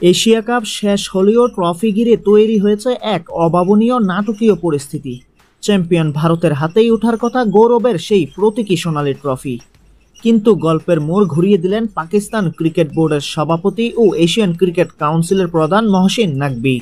Asia cup শেষ হলেও trophy ঘিরে তৈরি হয়েছে এক অভাবনীয় নাটকীয় পরিস্থিতি। চ্যাম্পিয়ন ভারতের হাতেই ওঠার কথা গৌরবের সেই প্রতীকী সোনালী ট্রফি, কিন্তু গল্পের মোড় ঘুরিয়ে দিলেন পাকিস্তান ক্রিকেট বোর্ডের সভাপতি ও এশিয়ান ক্রিকেট কাউন্সিলের প্রধান মহসিন নাকভি।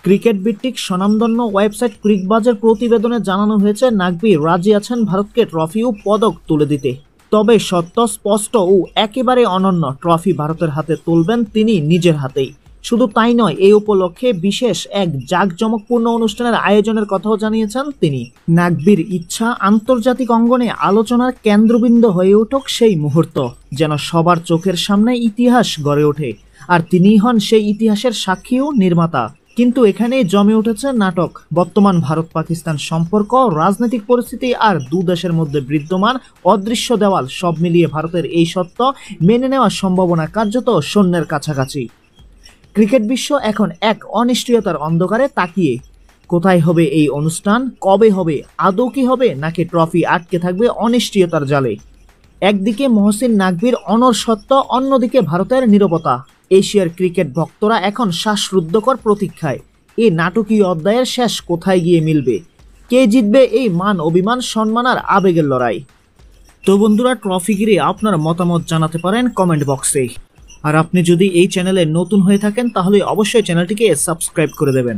ক্রিকেট ভিত্তিক স্বনামধন্য ওয়েবসাইট ক্রিকবাজের প্রতিবেদনে জানানো হয়েছে নাকভি রাজি আছেন ভারতকে ট্রফি ও পদক তুলে দিতে, তবে সত্য স্পষ্ট ও একেবারে অনন্য, ট্রফি ভারতের হাতে তুলবেন তিনি নিজের হাতেই। শুধু তাই নয়, এই উপলক্ষে বিশেষ এক জাঁকজমকপূর্ণ অনুষ্ঠানের আয়োজনের কথাও জানিয়েছেন তিনি। নাকভির ইচ্ছা আন্তর্জাতিক অঙ্গনে আলোচনার কেন্দ্রবিন্দু হয়ে উঠুক সেই মুহূর্ত, যেন সবার চোখের সামনে ইতিহাস গড়ে ওঠে, আর তিনিই হন সেই ইতিহাসের সাক্ষী ও নির্মাতা। কিন্তু এখানেই জমে উঠেছে নাটক। বর্তমান ভারত পাকিস্তান সম্পর্ক, রাজনৈতিক পরিস্থিতি আর দু দেশের মধ্যে বিদ্যমান অদৃশ্য দেওয়াল, সব মিলিয়ে ভারতের এই সত্য মেনে নেওয়ার সম্ভাবনা কার্যত শূন্যের কাছাকাছি। ক্রিকেট বিশ্ব এখন এক অনিশ্চয়তার অন্ধকারে তাকিয়ে। কোথায় হবে এই অনুষ্ঠান, কবে হবে, আদৌ কি হবে, নাকি ট্রফি আটকে থাকবে অনিশ্চয়তার জালে? একদিকে মহসিন নাকভির অনর সত্য, অন্যদিকে ভারতের নীরবতা। এশিয়ার ক্রিকেট ভক্তরা এখন শ্বাসরুদ্ধকর প্রতীক্ষায়, এই নাটকীয় অধ্যায়ের শেষ কোথায় গিয়ে মিলবে? কে জিতবে এই মান অভিমান, সম্মান আর আবেগের লড়াই? তো বন্ধুরা, ট্রফি ঘিরে আপনার মতামত জানাতে পারেন কমেন্ট বক্সে। আর আপনি যদি এই চ্যানেলে নতুন হয়ে থাকেন তাহলে অবশ্যই চ্যানেলটিকে সাবস্ক্রাইব করে দেবেন।